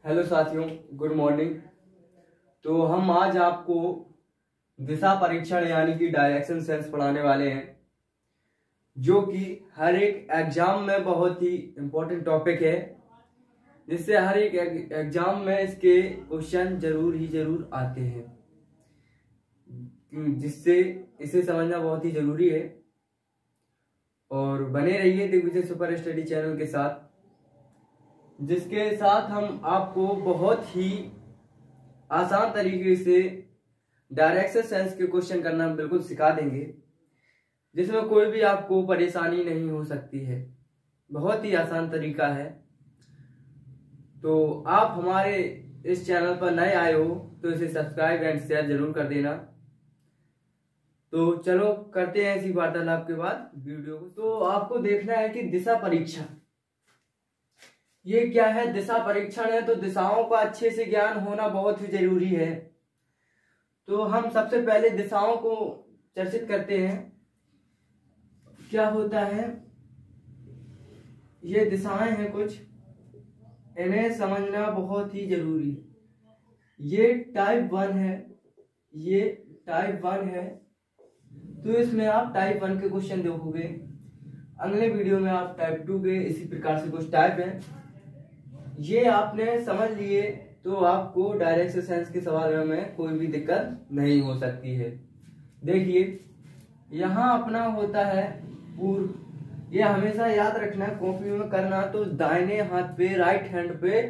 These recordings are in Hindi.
हेलो साथियों, गुड मॉर्निंग। तो हम आज आपको दिशा परीक्षण यानी कि डायरेक्शन सेंस पढ़ाने वाले हैं, जो कि हर एक एग्जाम में बहुत ही इम्पोर्टेंट टॉपिक है, जिससे हर एक एग्जाम में इसके क्वेश्चन जरूर आते हैं, जिससे इसे समझना बहुत ही जरूरी है। और बने रहिए दिग्विजय सुपर स्टडी चैनल के साथ, जिसके साथ हम आपको बहुत ही आसान तरीके से डायरेक्शन सेंस के क्वेश्चन करना बिल्कुल सिखा देंगे, जिसमें कोई भी आपको परेशानी नहीं हो सकती है। बहुत ही आसान तरीका है। तो आप हमारे इस चैनल पर नए आए हो तो इसे सब्सक्राइब एंड शेयर जरूर कर देना। तो चलो करते हैं इसी वार्तालाप के बाद वीडियो को। तो आपको देखना है कि दिशा परीक्षण ये क्या है। दिशा परीक्षण है तो दिशाओं का अच्छे से ज्ञान होना बहुत ही जरूरी है। तो हम सबसे पहले दिशाओं को चर्चित करते हैं। क्या होता है, ये दिशाएं हैं कुछ, इन्हें समझना बहुत ही जरूरी है। ये टाइप 1 है, ये टाइप 1 है। तो इसमें आप टाइप 1 के क्वेश्चन देखोगे, अगले वीडियो में आप टाइप 2 के, इसी प्रकार से कुछ टाइप है। ये आपने समझ लिए तो आपको डायरेक्शन सेंस के सवाल में कोई भी दिक्कत नहीं हो सकती है। देखिए, यहाँ अपना होता है पूर्व। ये हमेशा याद रखना, कॉपी में करना तो दाहिने हाथ पे, राइट हैंड पे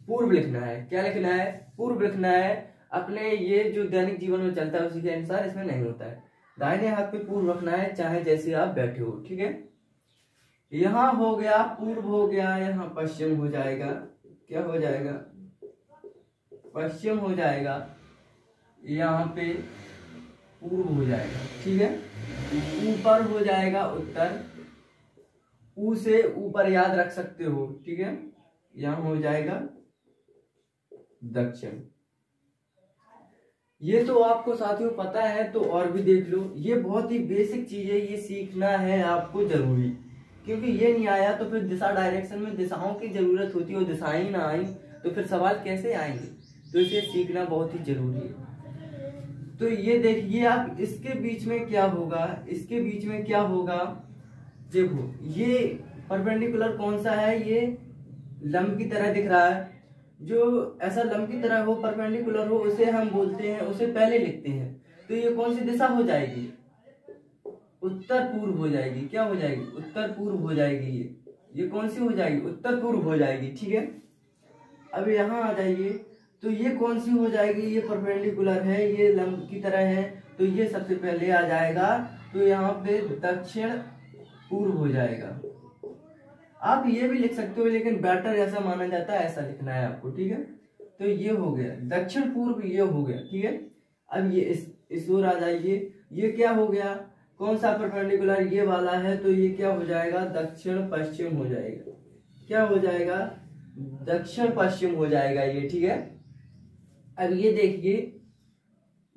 पूर्व लिखना है। क्या लिखना है? पूर्व लिखना है। अपने ये जो दैनिक जीवन में चलता है उसी के अनुसार इसमें नहीं होता है। दाहिने हाथ पे पूर्व रखना है, चाहे जैसे आप बैठे हो, ठीक है। यहाँ हो गया पूर्व, हो गया, यहाँ पश्चिम हो जाएगा। क्या हो जाएगा? पश्चिम हो जाएगा। यहाँ पे पूर्व हो जाएगा, ठीक है। ऊपर हो जाएगा उत्तर, ऊ से ऊपर याद रख सकते हो, ठीक है। यहाँ हो जाएगा दक्षिण। ये तो आपको साथियों पता है, तो और भी देख लो। ये बहुत ही बेसिक चीज है, ये सीखना है आपको जरूरी, क्योंकि ये नहीं आया तो फिर दिशा डायरेक्शन में दिशाओं की जरूरत होती है, और दिशाएं ना आई तो फिर सवाल कैसे आएंगे। तो इसे सीखना बहुत ही जरूरी है। तो ये देखिए आप, इसके बीच में क्या होगा, इसके बीच में क्या होगा। देखो, ये परपेंडिकुलर कौन सा है? ये लंब की तरह दिख रहा है। जो ऐसा लंब की तरह हो, परपेंडिकुलर हो, उसे हम बोलते हैं, उसे पहले लिखते हैं। तो ये कौन सी दिशा हो जाएगी? उत्तर पूर्व हो जाएगी। क्या हो जाएगी? उत्तर पूर्व हो जाएगी। ये कौन सी हो जाएगी? उत्तर पूर्व हो जाएगी, ठीक है। अब यहाँ आ जाइए, तो ये कौन सी हो जाएगी? ये परपेंडिकुलर है, ये लंब की तरह है, तो ये सबसे पहले आ जाएगा। तो यहाँ पे दक्षिण पूर्व हो जाएगा। आप ये भी लिख सकते हो, लेकिन बेटर ऐसा माना जाता है, ऐसा लिखना है आपको, ठीक है। तो ये हो गया दक्षिण पूर्व, ये हो गया, ठीक है। अब ये इस ओर आ जाइए, ये क्या हो गया? कौन सा परपेंडिकुलर? ये वाला है, तो ये क्या हो जाएगा? दक्षिण पश्चिम हो जाएगा। क्या हो जाएगा? दक्षिण पश्चिम हो जाएगा ये, ठीक है। अब ये देखिए,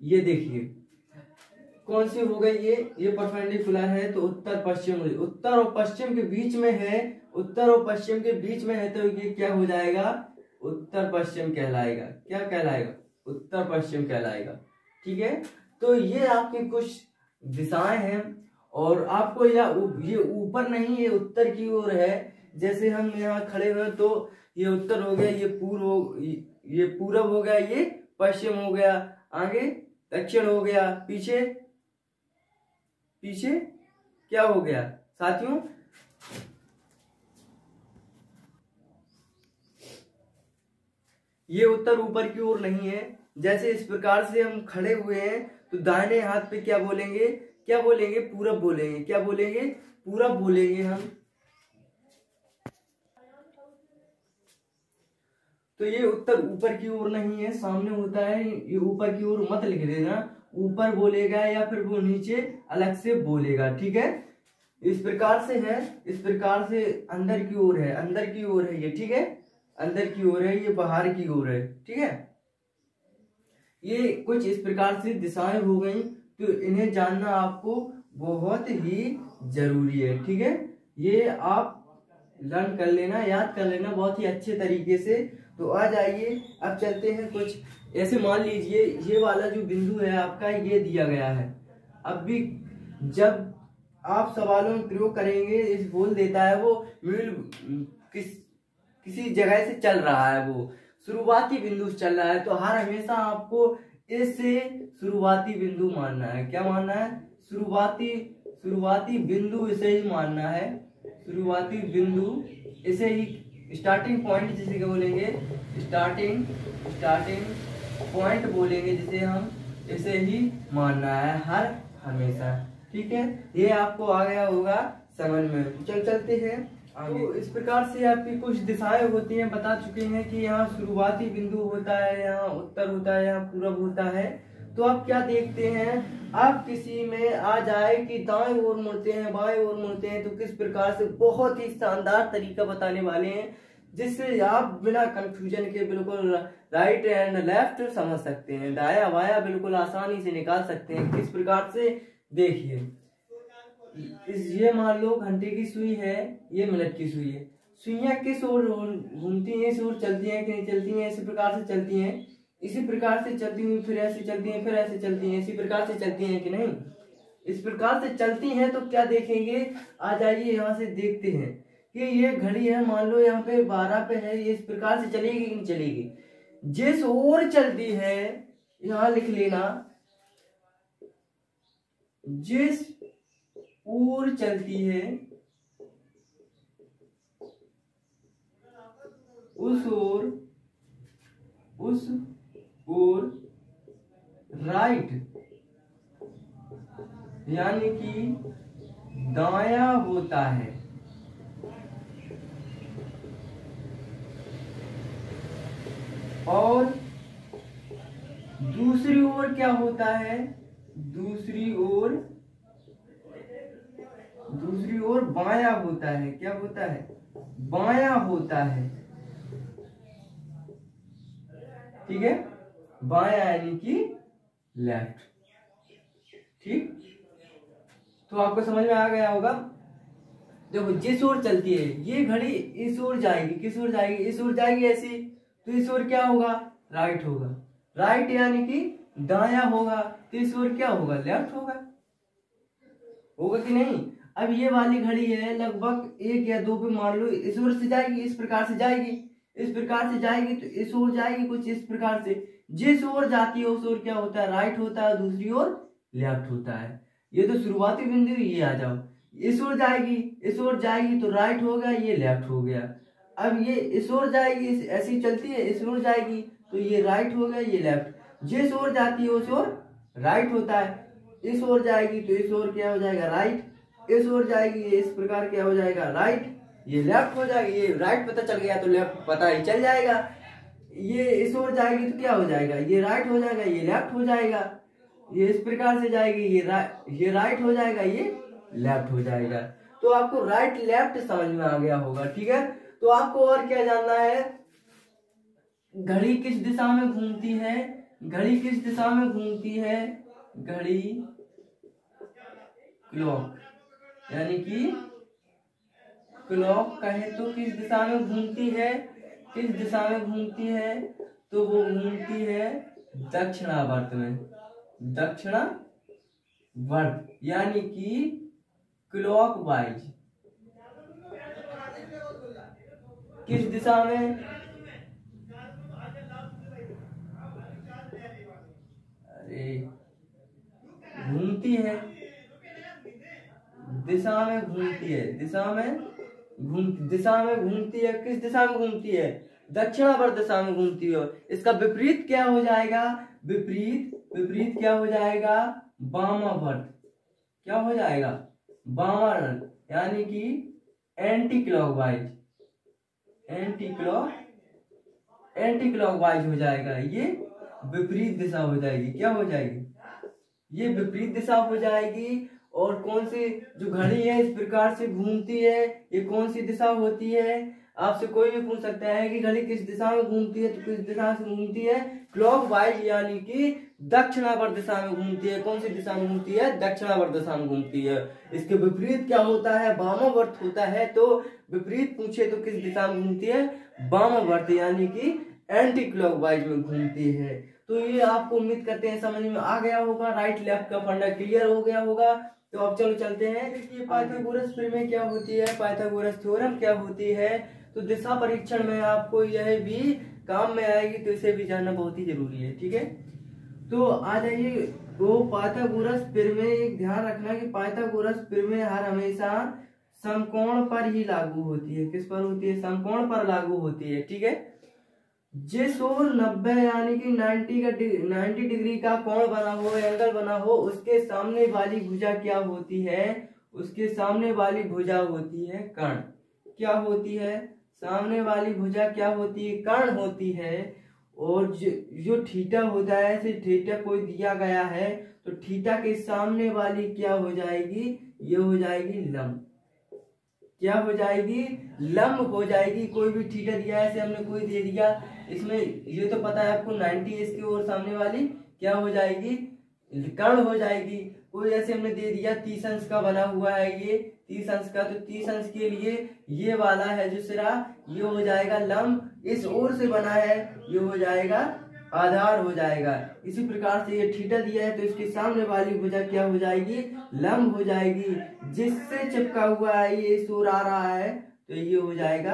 ये देखिए कौन सी हो गई? ये परपेंडिकुलर है, तो उत्तर पश्चिम। उत्तर और पश्चिम के बीच में है, उत्तर और पश्चिम के बीच में है, तो ये क्या हो जाएगा? उत्तर पश्चिम कहलाएगा। क्या कहलाएगा? उत्तर पश्चिम कहलाएगा, ठीक है। तो ये आपकी कुछ दिशाएं हैं, और आपको ये ऊपर नहीं, ये उत्तर की ओर है। जैसे हम यहाँ खड़े हुए तो ये उत्तर हो गया, ये पूरब हो गया, ये पश्चिम हो गया, आगे दक्षिण हो गया, पीछे पीछे क्या हो गया साथियों? ये उत्तर ऊपर की ओर नहीं है। जैसे इस प्रकार से हम खड़े हुए हैं, तो दाहिने हाथ पे क्या बोलेंगे? क्या बोलेंगे? पूरब बोलेंगे। क्या बोलेंगे? पूरब बोलेंगे हम। तो ये उत्तर ऊपर की ओर नहीं है, सामने होता है। ये ऊपर की ओर मत लिख देना, ऊपर बोलेगा या फिर वो नीचे अलग से बोलेगा, ठीक है। इस प्रकार से है, इस प्रकार से अंदर की ओर है, अंदर की ओर है ये, ठीक है। अंदर की ओर है, ये बाहर की ओर है, ठीक है। ये कुछ इस प्रकार से दिशाएं हो गई, तो इन्हें जानना आपको बहुत ही जरूरी है, ठीक है। ये आप लर्न कर लेना, याद कर लेना बहुत ही अच्छे तरीके से। तो आ जाइए अब चलते हैं कुछ ऐसे। मान लीजिए ये वाला जो बिंदु है आपका ये दिया गया है। अब भी जब आप सवालों में प्रयोग करेंगे, इस बोल देता है वो किसी जगह से चल रहा है, वो शुरुआती बिंदु से चल रहा है, तो हर हमेशा आपको इससे शुरुआती बिंदु मानना है। क्या मानना है? शुरुआती बिंदु इसे ही मानना है। शुरुआती बिंदु इसे ही स्टार्टिंग पॉइंट जिसे क्या बोलेंगे, स्टार्टिंग पॉइंट बोलेंगे जिसे हम, इसे ही मानना है हर हमेशा। ठीक है, ये आपको आ गया होगा समझ में। चलते हैं आगे। तो इस प्रकार से आपकी कुछ दिशाएं होती हैं, बता चुके हैं कि यहाँ शुरुआती बिंदु होता है, यहाँ उत्तर होता है, यहाँ पूरब होता है। तो आप क्या देखते हैं, आप किसी में आ जाए कि दाएं ओर मुड़ते हैं, बाएं ओर मुड़ते हैं, तो किस प्रकार से बहुत ही शानदार तरीका बताने वाले हैं जिससे आप बिना कंफ्यूजन के बिल्कुल राइट एंड लेफ्ट समझ सकते हैं, दाया बाया बिल्कुल आसानी से निकाल सकते हैं। किस प्रकार से देखिए, ये मान लो घंटे की सुई है, ये मिनट की सुई है। सुइयां किस ओर घूमती हैं, इस ओर चलती हैं कि नहीं चलती हैं? इसी प्रकार से चलती हैं, इसी प्रकार से चलती हुई फिर ऐसे चलती हैं, फिर ऐसे चलती हैं, इसी प्रकार से चलती हैं कि नहीं? इस प्रकार से चलती हैं। तो क्या देखेंगे, आ जाइए यहाँ से देखते हैं कि ये घड़ी है, मान लो यहाँ पे 12 पे है, ये इस प्रकार से चलेगी कि नहीं चलेगी? जिस ओर चलती है, यहाँ लिख लेना, जिस ओर चलती है उस ओर राइट यानी कि दाया होता है। और दूसरी ओर क्या होता है? दूसरी ओर बायां होता है। क्या होता है? बायां होता है। ठीक है, बायां यानी कि लेफ्ट। ठीक, तो आपको समझ में आ गया होगा। देखो जिस ओर चलती है ये घड़ी, इस ओर जाएगी, किस ओर जाएगी? इस ओर जाएगी ऐसी, तो इस ओर क्या होगा? राइट होगा। राइट यानी कि दाया होगा, तो इस ओर क्या होगा? लेफ्ट होगा। होगा कि नहीं? अब ये वाली घड़ी है, लगभग 1 या 2 पे मान लो इस ओर से जाएगी, इस प्रकार से जाएगी, इस प्रकार से जाएगी, तो इस ओर जाएगी कुछ इस प्रकार से। जिस ओर जाती है उस ओर क्या होता है? राइट होता है, दूसरी ओर लेफ्ट होता है। ये तो शुरुआती बिंदु, ये आ जाओ, इस ओर जाएगी, इस ओर जाएगी तो राइट हो गया, ये लेफ्ट हो गया। अब ये इस ओर जाएगी, ऐसी चलती है, इस ओर जाएगी तो ये राइट हो गया, ये लेफ्ट। जिस ओर जाती है उस ओर राइट होता है, इस ओर जाएगी तो इस ओर क्या हो जाएगा? राइट। इस ओर जाएगी ये इस प्रकार क्या हो जाएगा? राइट। ये लेफ्ट हो जाएगा, ये राइट पता चल गया तो लेफ्ट पता ही चल जाएगा। ये इस ओर जाएगी तो क्या हो जाएगा? ये राइट हो जाएगा, ये लेफ्ट हो जाएगा। ये इस प्रकार से जाएगी, ये राइट हो जाएगा, ये लेफ्ट हो जाएगा। तो आपको राइट लेफ्ट समझ में आ गया होगा। ठीक है, तो आपको और क्या जानना है? घड़ी किस दिशा में घूमती है? घड़ी किस दिशा में घूमती है? घड़ी क्लॉक यानी कि क्लॉक कहे तो किस दिशा में घूमती है? किस दिशा में घूमती है? तो वो घूमती है दक्षिणावर्त में। दक्षिणावर्त यानी कि क्लॉक वाइज। किस दिशा में? अरे घूमती है, दिशा में घूमती है, दिशा में घूमती है। किस दिशा में घूमती है? दक्षिणावर्त दिशा में घूमती है। इसका विपरीत क्या हो जाएगा? विपरीत क्या हो जाएगा? वामावर्त। क्या हो जाएगा? वामावर्त यानी कि एंटी क्लॉकवाइज। एंटी क्लॉकवाइज हो जाएगा, ये विपरीत दिशा हो जाएगी। क्या हो जाएगी? ये विपरीत दिशा हो जाएगी। और कौन सी जो घड़ी है इस प्रकार से घूमती है, ये कौन सी दिशा होती है? आपसे कोई भी पूछ सकता है कि घड़ी किस दिशा में घूमती है, तो किस दिशा से घूमती है, क्लॉकवाइज यानी कि दक्षिणावर्त दिशा में घूमती है। कौन सी दिशा में घूमती है, दक्षिणावर्त दिशा में घूमती है। इसके विपरीत क्या होता है, वामावर्त होता है। तो विपरीत पूछे तो किस दिशा में घूमती है, वामावर्त यानी कि एंटी क्लॉकवाइज में घूमती है। तो ये आपको उम्मीद करते हैं समझ में आ गया होगा, राइट लेफ्ट का फंडा क्लियर हो गया होगा। तो अब चलो चलते हैं, देखिए पाइथागोरस प्रमेय क्या होती है, पाइथागोरस थ्योरम क्या होती है। तो दिशा परीक्षण में आपको यह भी काम में आएगी, तो इसे भी जानना बहुत ही जरूरी है, ठीक है। तो आ जाइए, वो पाइथागोरस प्रमेय, एक ध्यान रखना कि पाइथागोरस प्रमेय हर हमेशा समकोण पर ही लागू होती है। किस पर होती है, समकोण पर लागू होती है, ठीक है। जिस ओर 90 यानी कि 90 डिग्री का कोण बना हो, एंगल बना हो, उसके सामने वाली भुजा क्या होती है, उसके सामने वाली भुजा होती है कर्ण। क्या होती है, सामने वाली भुजा क्या होती है, कर्ण होती है। और जो थीटा होता है, ऐसे थीटा कोई दिया गया है, तो थीटा के सामने वाली क्या हो जाएगी, ये हो जाएगी लंब। क्या हो जाएगी, लंब हो जाएगी। कोई भी थीटा दिया है, ऐसे हमने कोई दे दिया, इसमें ये तो पता है आपको 90, इसकी और सामने वाली क्या हो जाएगी, कर्ण हो जाएगी। कोई ऐसे हमने दे दिया 30 अंश का बना हुआ है, ये 30 अंश का, तो 30 अंश के लिए ये वाला है जो सिरा, ये हो जाएगा लंब। इस ओर से बना है, ये हो जाएगा आधार हो जाएगा। इसी प्रकार से ये थीटा दिया है, तो इसके सामने वाली भुजा क्या हो जाएगी, लंब हो जाएगी। जिससे चिपका हुआ है, ये इस ओर आ रहा है, तो ये हो जाएगा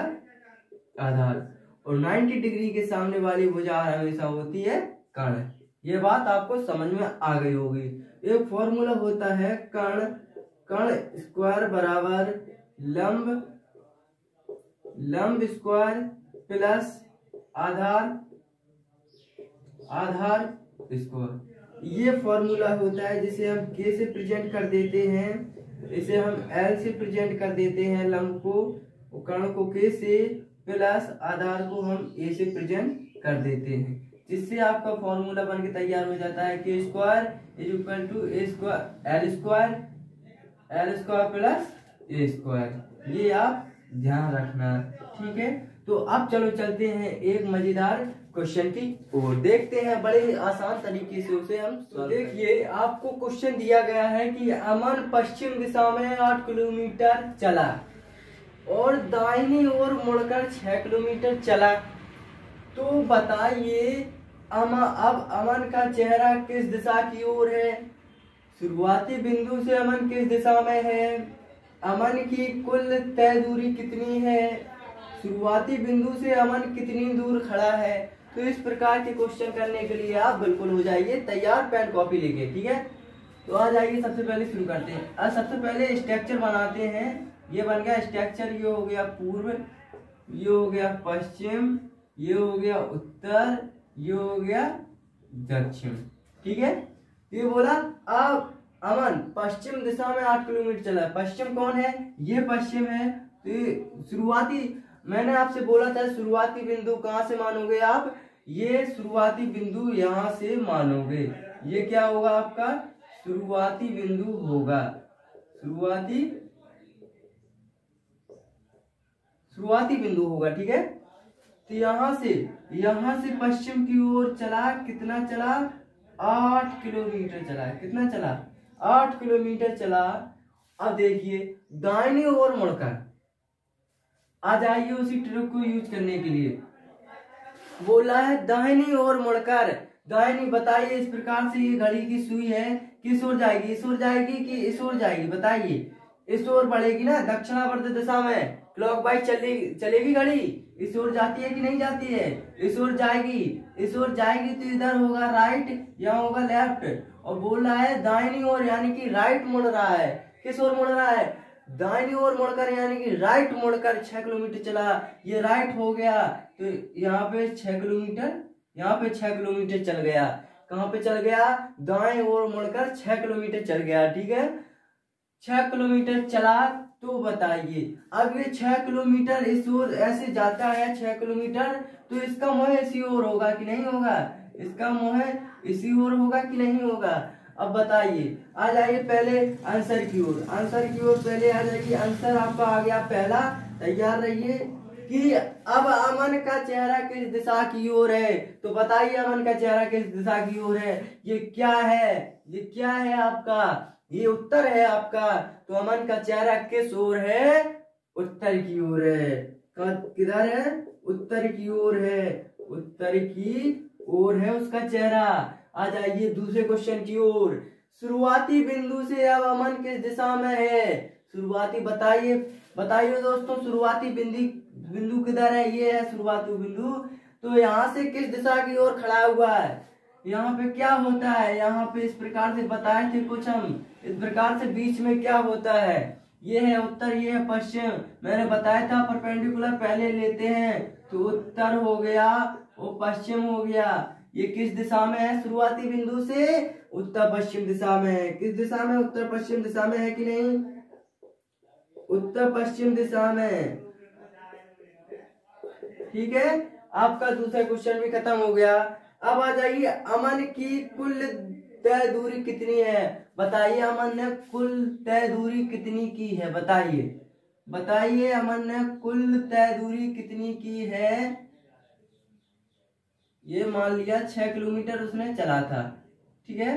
आधार। और 90 डिग्री के सामने वाली भुजा हमेशा होती है कर्ण। ये बात आपको समझ में आ गई होगी। एक फॉर्मूला होता है कर्ण स्क्वायर बराबर लंब स्क्वायर प्लस आधार स्क्वायर। ये फॉर्मूला होता है, जिसे हम के से प्रेजेंट कर देते हैं, इसे हम एल से प्रेजेंट कर देते हैं लंब को, कर्ण को के से, प्लस आधार को हम ए से प्रेजेंट कर देते हैं, जिससे आपका फॉर्मूला बन के तैयार हो जाता है K square is equal to L square plus A square. ये आप ध्यान रखना, ठीक है। तो अब चलो चलते हैं एक मजेदार क्वेश्चन की ओर, देखते हैं बड़े ही आसान तरीके से उसे हम। तो देखिए, आपको क्वेश्चन दिया गया है कि अमन पश्चिम दिशा में 8 किलोमीटर चला और दाहिनी ओर मुड़कर 6 किलोमीटर चला। तो बताइए अब अमन का चेहरा किस दिशा की ओर है, शुरुआती बिंदु से अमन किस दिशा में है, अमन की कुल तय दूरी कितनी है, शुरुआती बिंदु से अमन कितनी दूर खड़ा है। तो इस प्रकार के क्वेश्चन करने के लिए आप बिल्कुल हो जाइए तैयार, पेन कॉपी लेके, ठीक है। तो आ जाइए, सबसे पहले शुरू करते हैं। अब सबसे पहले स्ट्रक्चर बनाते हैं। ये बन गया स्ट्रक्चर, ये हो गया पूर्व, ये हो गया पश्चिम, ये हो गया उत्तर, ये हो गया दक्षिण, ठीक है। ये बोला अब अमन पश्चिम दिशा में 8 किलोमीटर चला। पश्चिम कौन है, ये पश्चिम है। तो ये शुरुआती, मैंने आपसे बोला था शुरुआती बिंदु कहाँ से मानोगे आप, ये शुरुआती बिंदु यहाँ से मानोगे। ये क्या होगा आपका शुरुआती बिंदु होगा, शुरुआती बिंदु होगा, ठीक है। तो यहाँ से पश्चिम की ओर चला, कितना चला, 8 किलोमीटर चला। कितना चला, 8 किलोमीटर चला। अब देखिए दाहिनी ओर मुड़कर आ जाइए, उसी ट्रिक को यूज करने के लिए बोला है दाहिनी ओर मुड़कर। दाहिनी बताइए, इस प्रकार से ये घड़ी की सुई है, किस ओर जाएगी, इस ओर जाएगी कि इस ओर जाएगी, बताइए। इस ओर बढ़ेगी ना, दक्षिणावर्त दिशा में क्लॉकवाइज चलेगी घड़ी, इस ओर जाती है कि नहीं जाती है, इस ओर जाएगी। इस ओर जाएगी तो इधर होगा राइट, यहाँ होगा लेफ्ट। और बोल रहा है दाहिनी ओर यानी कि राइट मुड़ रहा है। किस ओर मुड़ रहा है, दाहिनी ओर मुड़कर यानी कि राइट मुड़कर 6 किलोमीटर चला। ये राइट हो गया, तो यहाँ पे 6 किलोमीटर, यहाँ पे 6 किलोमीटर चल गया। कहाँ पे चल गया, दाएं ओर मुड़कर 6 किलोमीटर चल गया, ठीक है। 6 किलोमीटर चला। तो बताइए अब ये 6 किलोमीटर इस ओर ऐसे जाता है 6 किलोमीटर, तो इसका मोह इसी ओर होगा कि नहीं होगा, इसका मोह इसी ओर होगा कि नहीं होगा। अब बताइए, आ जाइए पहले आंसर की ओर, पहले आ जाइए। आंसर आपका आ गया पहला, तैयार रहिए। कि अब अमन का चेहरा किस दिशा की ओर है। तो बताइए अमन का चेहरा किस दिशा की ओर है। ये क्या है, ये क्या है आपका, ये उत्तर है आपका। तो अमन का चेहरा किस ओर है, उत्तर की ओर है। किधर है, उत्तर की ओर है, उत्तर की ओर है उसका चेहरा। आ जाइए दूसरे क्वेश्चन की ओर। शुरुआती बिंदु से अब अमन किस दिशा में है। शुरुआती बताइए, बताइए दोस्तों, शुरुआती बिंदु किधर है। ये है शुरुआती बिंदु। तो यहाँ से किस दिशा की ओर खड़ा हुआ है। यहाँ पे क्या होता है, यहाँ पे इस प्रकार से बताए थे कुछ हम, इस प्रकार से बीच में क्या होता है। ये है उत्तर, ये है पश्चिम। मैंने बताया था परपेंडिकुलर पहले लेते हैं। तो उत्तर हो गया, वो पश्चिम हो गया। ये किस दिशा में है, शुरुआती बिंदु से उत्तर पश्चिम दिशा में है। किस दिशा में, उत्तर पश्चिम दिशा में है कि नहीं, उत्तर पश्चिम दिशा में। ठीक है, आपका दूसरा क्वेश्चन भी खत्म हो गया। अब आ जाइए, अमन की कुल तय दूरी कितनी है। बताइए अमन ने कुल तय दूरी कितनी की है, बताइए, बताइए अमन ने कुल तय दूरी कितनी की है। ये मान लिया 6 किलोमीटर उसने चला था, ठीक है,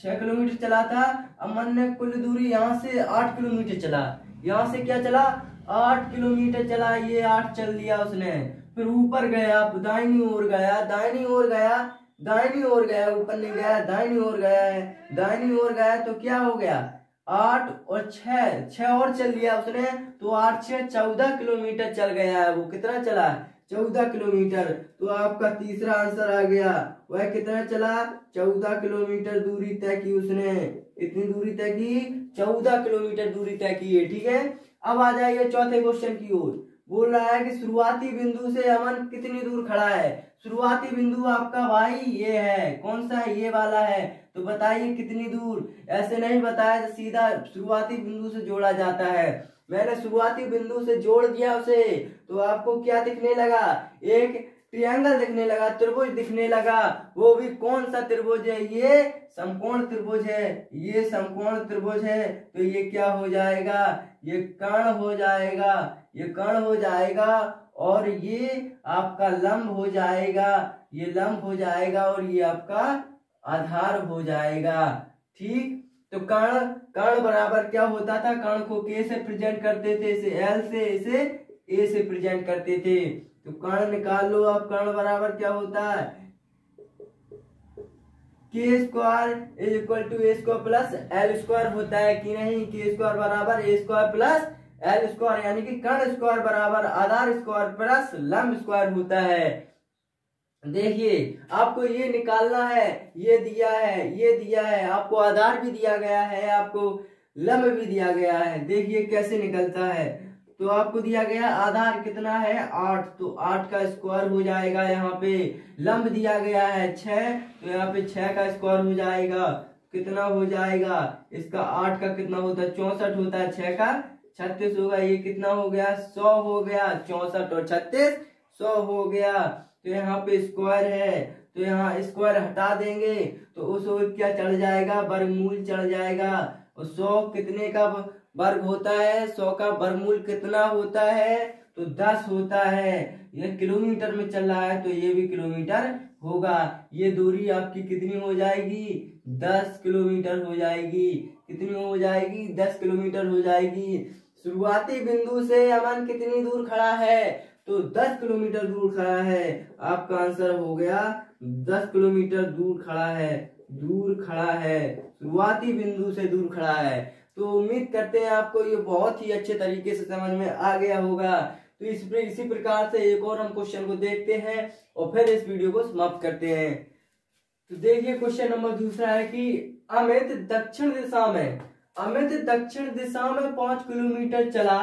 6 किलोमीटर चला था। अमन ने कुल दूरी यहाँ से 8 किलोमीटर चला। यहाँ से क्या चला, 8 किलोमीटर चला। ये 8 चल लिया उसने। फिर ऊपर गया, दाहिनी ओर गया, दाहिनी ओर गया, दाहिनी ओर गया, ऊपर नहीं गया, दाहिनी ओर गया है, दाहिनी ओर गया। तो क्या हो गया, 8 और 6 और चल लिया उसने। तो 8 6 14 किलोमीटर चल गया है। वो कितना चला, 14 किलोमीटर। तो आपका तीसरा आंसर आ गया। वह कितना चला, 14 किलोमीटर दूरी तय की उसने। कितनी दूरी तय की, 14 किलोमीटर दूरी तय की है। ठीक है, अब आ जाइए चौथे क्वेश्चन की ओर। बोल रहा है कि शुरुआती बिंदु से अमन कितनी दूर खड़ा है। शुरुआती बिंदु आपका भाई ये है, कौन सा है, ये वाला है। तो बताइए कितनी दूर। ऐसे नहीं बताया, सीधा शुरुआती बिंदु से जोड़ा जाता है। मैंने शुरुआती बिंदु से जोड़ दिया उसे। तो आपको क्या दिखने लगा, एक ट्रायंगल दिखने लगा, त्रिभुज दिखने लगा। वो भी कौन सा त्रिभुज है, ये समकोण त्रिभुज है, ये समकोण त्रिभुज है। तो ये क्या हो जाएगा, ये कर्ण हो जाएगा, ये कर्ण हो जाएगा। और ये आपका लंब हो जाएगा, ये लंब हो जाएगा, और ये आपका आधार हो जाएगा। ठीक, तो कर्ण, कर्ण बराबर क्या होता था, कर्ण को के से प्रेजेंट करते थे, इसे एल से, इसे ए से प्रेजेंट करते थे। तो कर्ण निकाल लो आप, कर्ण बराबर क्या होता है, K square is equal to A square plus L square होता है कि नहीं। के स्क्वायर बराबर A square plus L square, यानी कि कर्ण स्क्वायर बराबर आधार स्क्वायर प्लस लंब स्क्वायर होता है। देखिए आपको ये निकालना है, ये दिया है, ये दिया है, आपको आधार भी दिया गया है, आपको लंब भी दिया गया है। देखिए कैसे निकलता है। तो आपको दिया गया आधार कितना है, 8, तो 8 का स्क्वायर हो जाएगा। यहाँ पे लंब दिया गया है 6, तो यहाँ पे 6 का स्क्वायर हो जाएगा। कितना हो जाएगा, इसका 8 का कितना होता है, 64 होता है, 6 का 36 होगा। ये कितना हो गया, 100 हो गया। 64 और 36 100 हो गया। तो यहाँ पे स्क्वायर है, तो यहाँ स्क्वायर हटा देंगे तो उस ओर क्या चढ़ जाएगा, वर्गमूल चढ़ जाएगा। और 100 कितने का वर्ग होता है, 100 का वर्गमूल कितना होता है, तो 10 होता है। यह किलोमीटर में चल रहा है, तो ये भी किलोमीटर होगा। ये दूरी आपकी कितनी हो जाएगी, 10 किलोमीटर हो जाएगी। कितनी हो जाएगी, 10 किलोमीटर हो जाएगी। शुरुआती बिंदु से अमन कितनी दूर खड़ा है, तो 10 किलोमीटर दूर खड़ा है। आपका आंसर हो गया 10 किलोमीटर दूर खड़ा है, दूर खड़ा है, शुरुआती बिंदु से दूर खड़ा है। तो उम्मीद करते हैं आपको ये बहुत ही अच्छे तरीके से समझ में आ गया होगा। तो इसी प्रकार से एक और हम क्वेश्चन को देखते हैं और फिर इस वीडियो को समाप्त करते हैं। तो देखिए क्वेश्चन नंबर दूसरा है कि अमित दक्षिण दिशा में, अमित दक्षिण दिशा में 5 किलोमीटर चला,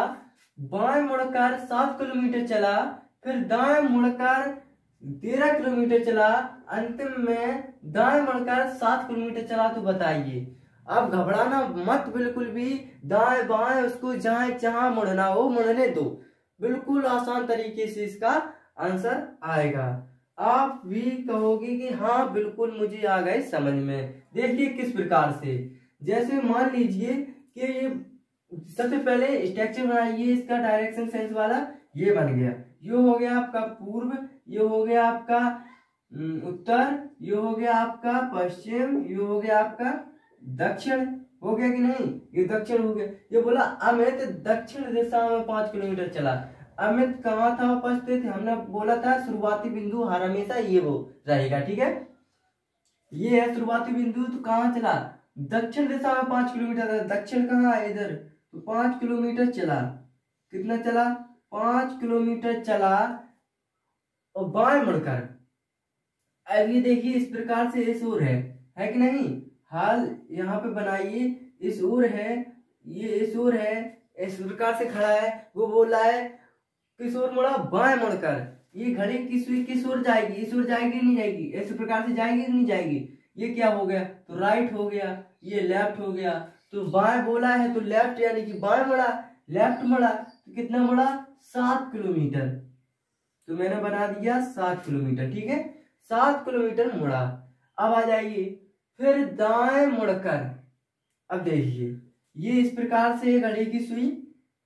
बाएं मुड़कर 7 किलोमीटर चला, फिर दाएं मुड़कर 13 किलोमीटर चला, अंतिम में दाएं मुड़कर 7 किलोमीटर चला। तो बताइए, अब घबराना मत बिल्कुल भी, दाएं बाएं उसको जहां जहां मुड़ना हो मुड़ने दो। बिल्कुल आसान तरीके से इसका आंसर आएगा। आप भी कहोगे कि हाँ बिल्कुल मुझे आ गए समझ में। देखिए किस प्रकार से, जैसे मान लीजिए कि ये सबसे पहले स्ट्रक्चर बनाइए इसका डायरेक्शन सेंस वाला। ये बन गया। ये हो गया आपका पूर्व, ये हो गया आपका उत्तर, ये हो गया आपका पश्चिम, ये हो गया आपका दक्षिण। हो गया कि नहीं? ये दक्षिण हो गया। ये बोला अमित दक्षिण दिशा में 5 किलोमीटर चला। अमित कहाँ था उपस्थित? हमने बोला था शुरुआती बिंदु हर हमेशा ये वो रहेगा, ठीक है। ये है शुरुआती बिंदु, तो कहाँ चला? दक्षिण दिशा में 5 किलोमीटर। दक्षिण कहाँ है? इधर। तो 5 किलोमीटर चला। कितना चला? 5 किलोमीटर चला और बाएं मुड़कर, अब ये देखिए इस प्रकार से इस ओर है कि नहीं? हाल यहाँ पे बनाइए, इस ओर है, ये इस ओर है, इस प्रकार से खड़ा है। वो बोल रहा है किस ओर मुड़ा? बाएं मुड़कर। ये घड़ी की सुई किस ओर जाएगी? इस ओर जाएगी नहीं जाएगी? इस प्रकार से जाएगी नहीं जाएगी? ये क्या हो गया? तो राइट हो गया, ये लेफ्ट हो गया। तो बाएं बोला है तो लेफ्ट यानी कि बाएं मुड़ा, लेफ्ट मुड़ा तो कितना मुड़ा? 7 किलोमीटर। तो मैंने बना दिया 7 किलोमीटर, ठीक है। 7 किलोमीटर मुड़ा। अब आ जाइए फिर दाएं मुड़कर। अब देखिए ये इस प्रकार से है घड़ी की सुई,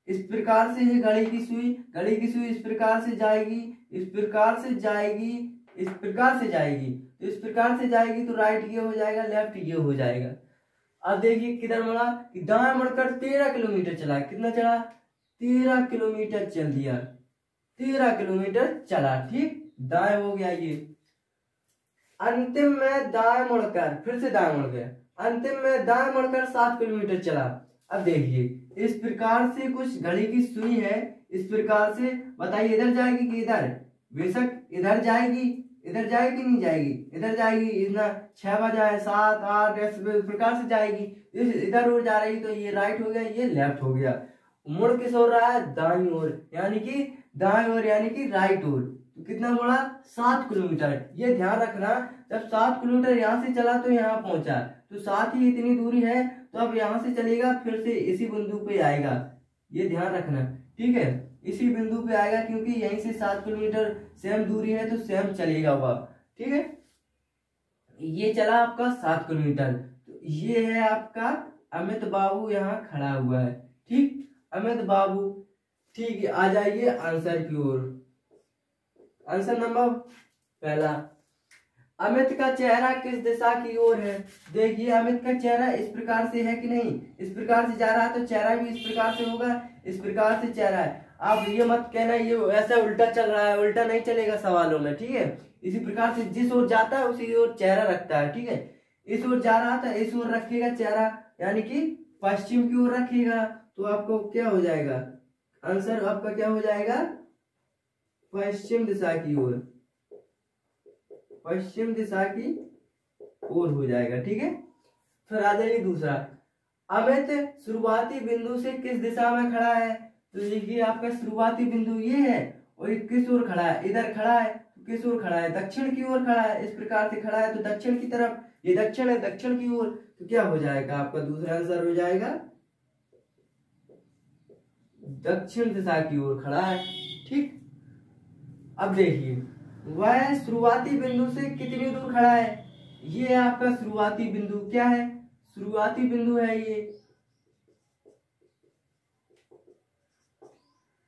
इस प्रकार से है घड़ी की सुई। घड़ी की सुई इस प्रकार से जाएगी, इस प्रकार से जाएगी, इस प्रकार से जाएगी। तो इस प्रकार से जाएगी तो राइट ये हो जाएगा, लेफ्ट ये हो जाएगा। अब देखिए किधर मुड़ा? दाएं मुड़कर 13 किलोमीटर चला। कितना चला? 13 किलोमीटर चल दिया। 13 किलोमीटर चला, ठीक। दाएं हो गया ये। अंतिम में दाएं मुड़कर, फिर से दाएं मुड़ गया। अंतिम में दाएं मुड़कर 7 किलोमीटर चला। अब देखिए इस प्रकार से कुछ घड़ी की सुई है, इस प्रकार से बताइए इधर जाएगी कि इधर? बेशक इधर जाएगी। इधर जाएगी नहीं जाएगी? इधर जाएगी। इतना 6 बजा है, 7 8 इस प्रकार से जाएगी। इधर ओर जा रही, तो ये राइट हो गया, ये लेफ्ट हो गया। मुड़ किस ओर रहा है? दाईं ओर, यानी कि दाईं ओर यानी कि राइट ओर। तो कितना मुड़ा? 7 किलोमीटर। ये ध्यान रखना, जब 7 किलोमीटर यहाँ से चला तो यहाँ पहुंचा, तो 7 ही इतनी दूरी है, तो अब यहाँ से चलेगा फिर से इसी बिंदु पे आएगा। ये ध्यान रखना, ठीक है। इसी बिंदु पे आएगा क्योंकि यहीं से 7 किलोमीटर सेम दूरी है, तो सेम चलेगा वह, ठीक है। ये चला आपका 7 किलोमीटर। तो ये है आपका अमित बाबू यहाँ खड़ा हुआ है, ठीक। अमित बाबू, ठीक है। आ जाइए आंसर की ओर। आंसर नंबर पहला, अमित का चेहरा किस दिशा की ओर है? देखिए अमित का चेहरा इस प्रकार से है कि नहीं? इस प्रकार से जा रहा है तो चेहरा भी इस प्रकार से होगा, इस प्रकार से चेहरा है। आप ये मत कहना ये ऐसा उल्टा चल रहा है, उल्टा नहीं चलेगा सवालों में, ठीक है। इसी प्रकार से जिस ओर जाता है उसी ओर चेहरा रखता है, ठीक है। इस ओर जा रहा था, इस ओर रखेगा चेहरा, यानी कि पश्चिम की ओर रखेगा, तो आपको क्या हो जाएगा? आंसर आपका क्या हो जाएगा? पश्चिम दिशा की ओर, पश्चिम दिशा की ओर हो जाएगा, ठीक है। फिर आ जाइए दूसरा, अमित शुरुआती बिंदु से किस दिशा में खड़ा है? तो देखिए आपका शुरुआती बिंदु ये है और ये किस ओर खड़ा है? इधर खड़ा है, तो किस ओर खड़ा है? दक्षिण की ओर खड़ा है। इस प्रकार से खड़ा है तो दक्षिण की तरफ, ये दक्षिण है, दक्षिण की ओर। तो क्या हो जाएगा आपका? दूसरा आंसर हो जाएगा दक्षिण दिशा की ओर खड़ा है, ठीक। अब देखिए वह शुरुआती बिंदु से कितनी दूर खड़ा है? ये है आपका शुरुआती बिंदु। क्या है? शुरुआती बिंदु है ये।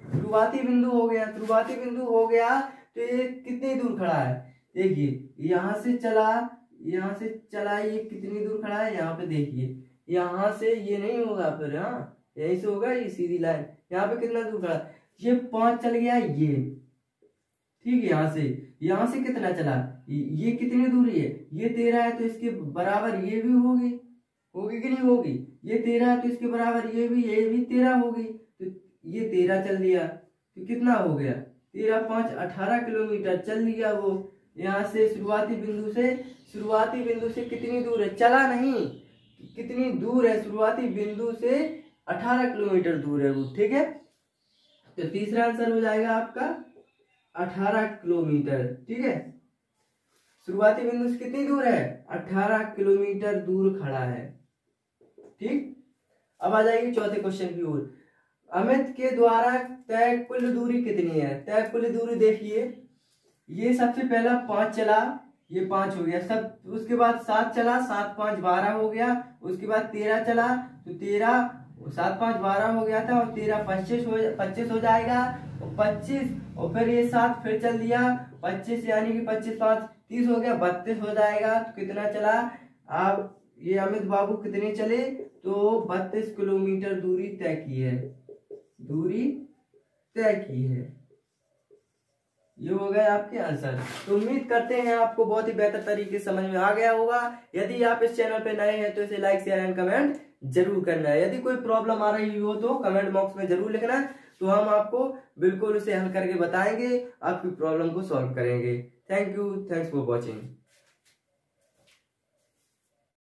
शुरुआती बिंदु हो गया, शुरुआती बिंदु हो गया, तो ये कितनी दूर खड़ा है? देखिए यहां से चला, यहां से चला, ये कितनी दूर खड़ा है? यहाँ पे देखिए, यहां से ये नहीं होगा, फिर हाँ यहीं से होगा, ये सीधी लाइन। यहाँ पे कितना दूर खड़ा है? ये 5 चल गया, ये ठीक है। यहाँ से कितना चला? ये कितनी दूरी है? ये 13 है, तो इसके बराबर ये भी होगी, होगी कि नहीं होगी? ये 13 है तो इसके बराबर ये भी 13 होगी, तो ये 13 चल दिया, तो कितना हो गया? 13 5 18 किलोमीटर चल दिया वो। यहाँ से शुरुआती बिंदु से कितनी दूर है? चला नहीं, कितनी दूर है? शुरुआती बिंदु से 18 किलोमीटर दूर है वो, ठीक है। तो तीसरा आंसर हो जाएगा आपका 18 किलोमीटर, ठीक है। शुरुआती बिंदु से कितनी दूर है? 18 किलोमीटर दूर खड़ा है, ठीक। अब आ जाएगी चौथे क्वेश्चन की ओर। अमित के द्वारा तय कुल दूरी कितनी है? तय कुल दूरी देखिए, ये सबसे पहला 5 चला, ये 5 हो गया सब। उसके बाद 7 चला, 7 5 12 हो गया। उसके बाद 13 चला, तो 13 7 5 12 हो गया था, और 13 25 हो जाएगा। और 25 और फिर ये 7 फिर चल दिया 25 यानी कि 25 5 30 हो गया 32 हो जाएगा। तो कितना चला आप ये अमित बाबू कितने चले तो 32 किलोमीटर दूरी तय की है, दूरी तय की है। ये हो गए आपके आंसर। तो उम्मीद करते हैं आपको बहुत ही बेहतर तरीके से समझ में आ गया होगा। यदि आप इस चैनल पे नए हैं तो इसे लाइक शेयर एंड कमेंट जरूर करना है। यदि कोई प्रॉब्लम आ रही हो तो कमेंट बॉक्स में जरूर लिखना, तो हम आपको बिल्कुल उसे हल करके बताएंगे, आपकी प्रॉब्लम को सॉल्व करेंगे। Thank you, thanks for watching.